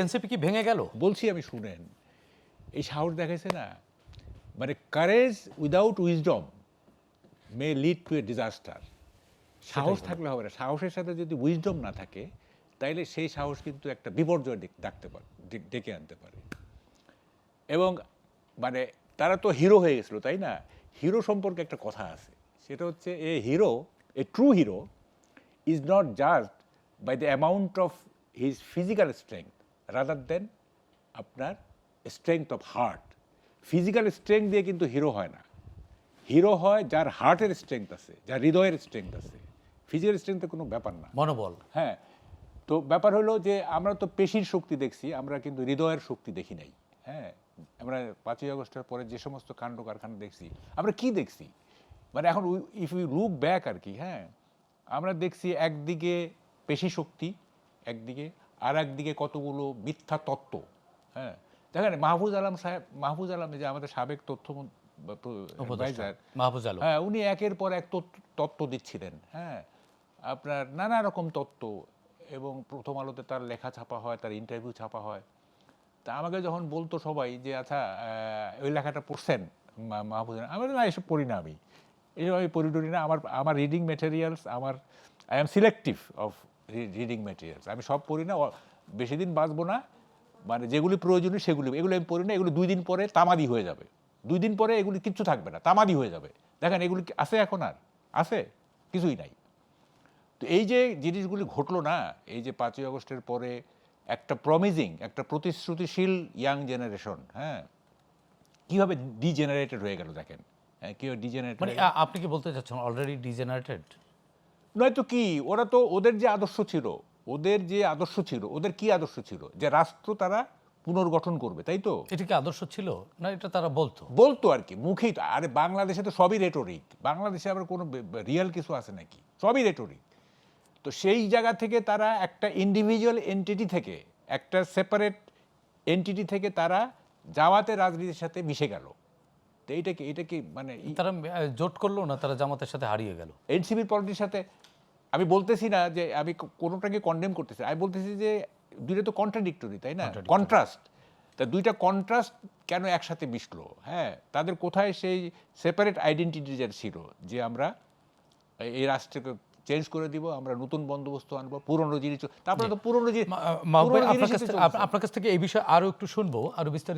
NCP কি ভেঙে গেল? বলছি আমি, শুনেন, এই সাহস দেখাইছে না, মানে courage without wisdom may lead to a disaster. সাহস থাকলে হবে না, সাহসের সাথে যদি উইজডম না থাকে তাইলে সেই সাহস কিন্তু একটা বিপর্যয় ডেকে আনতে পারে। এবং মানে তারা তো হিরো হয়ে গেছিলো, তাই না? হিরো সম্পর্কে একটা কথা আছে, সেটা হচ্ছে a hero, a true hero is not judged by the amount of his physical strength rather than আপনার strength of heart. Physical strength দিয়ে কিন্তু হিরো হয় না। হিরো হয় যার হার্টের স্ট্রেংথ আছে, যার হৃদয়ের স্ট্রেংথ আছে। ফিজিক্যাল স্ট্রেংথের কোনো ব্যাপার না, মনোবল। হ্যাঁ। তো ব্যাপার হলো যে আমরা তো পেশির শক্তি দেখছি, আমরা কিন্তু হৃদয়ের শক্তি দেখি নাই। হ্যাঁ, আমরা 5ই আগস্টের পরে যে সমস্ত কাণ্ড কারখানা দেখছি, আমরা কি দেখছি, মানে এখন ইফ ইউ লুক ব্যাক আর কি, হ্যাঁ, আমরা দেখছি একদিকে পেশি শক্তি একদিকে, আর একদিকে কতগুলো মিথ্যা তত্ত্ব। হ্যাঁ, দেখেন মাহফুজ আলম যে আমাদের সাবেক তথ্য মাহফুজ আলম, হ্যাঁ, উনি একের পর এক তত্ত্ব দিচ্ছিলেন। হ্যাঁ, আপনার নানা রকম তত্ত্ব, এবং প্রথম আলোতে তার লেখা ছাপা হয়, তার ইন্টারভিউ ছাপা হয়। তা আমাকে যখন বলতো সবাই যে আচ্ছা ওই লেখাটা পড়ছেন মাহফুজ, আমি না এসব পড়ি না, এসব আমি পড়ি টড়ি না। আমার reading materials, I am selective of reading materials. আমি সব পড়ি না, বেশি দিন বাঁচবো না, মানে যেগুলি প্রয়োজনীয় এগুলো আমি পড়ি না। এগুলো 2 দিন পরে তামাদি হয়ে যাবে, 2 দিন পরে এগুলি কিচ্ছু থাকবে না, তামাদি হয়ে যাবে। দেখেন এগুলি আছে, এখন আর আছে কিছুই নাই। তো এই যে জিনিসগুলি ঘটলো না, এই যে 5ই আগস্টের পরে একটা প্রমিজিং, একটা প্রতিশ্রুতিশীল ইয়াং জেনারেশন, হ্যাঁ, কীভাবে ডিজেনারেটেড হয়ে গেল দেখেন। হ্যাঁ, কীভাবে ডিজেনারেটেড, মানে আপনি কি বলতে চাচ্ছেন অলরেডি ডিজেনারেটেড? নয়তো কি, ওরা তো ওদের যে আদর্শ ছিল, ওদের কি আদর্শ ছিল, যে রাষ্ট্র তারা পুনর্গঠন করবে, তাই তো? এটা কি আদর্শ ছিল না, এটা তারা বলতো আর কি, মুখেই তো। আরে বাংলাদেশে তো সবই রেটোরিক, বাংলাদেশে আবার কোনো রিয়েল কিছু আছে নাকি? সবই রেটোরিক। তো সেই জায়গা থেকে তারা একটা ইন্ডিভিজুয়াল এন্টিটি থেকে, একটা সেপারেট এন্টিটি থেকে তারা জামাতের রাজনীতির সাথে মিশে গেল। তো এটা কি মানে তারা জোট করলো না, তারা জামাতের সাথে হারিয়ে গেল। এনসিপির পলিটির সাথে। আমি বলতেছি না যে আমি কোনোটাকে কন্ডেম করতেছি, আমি বলতেছি যে দুইটা তো কন্ট্রাডিক্টরি, তাই না? কন্ট্রাস্ট। তা দুইটা কন্ট্রাস্ট কেন একসাথে মিশলো? হ্যাঁ, তাদের কোথায় সেই সেপারেট আইডেন্টিটি যে ছিল, যে আমরা এই রাষ্ট্রকে চেঞ্জ করে দিব, আমরা নতুন বন্দোবস্ত আনবো, পুরনো জিনিস, তারপরে তো পুরনো জিনিস। আপনার কাছ থেকে এই বিষয়ে আরো একটু শুনবো, আরো বিস্তারিত।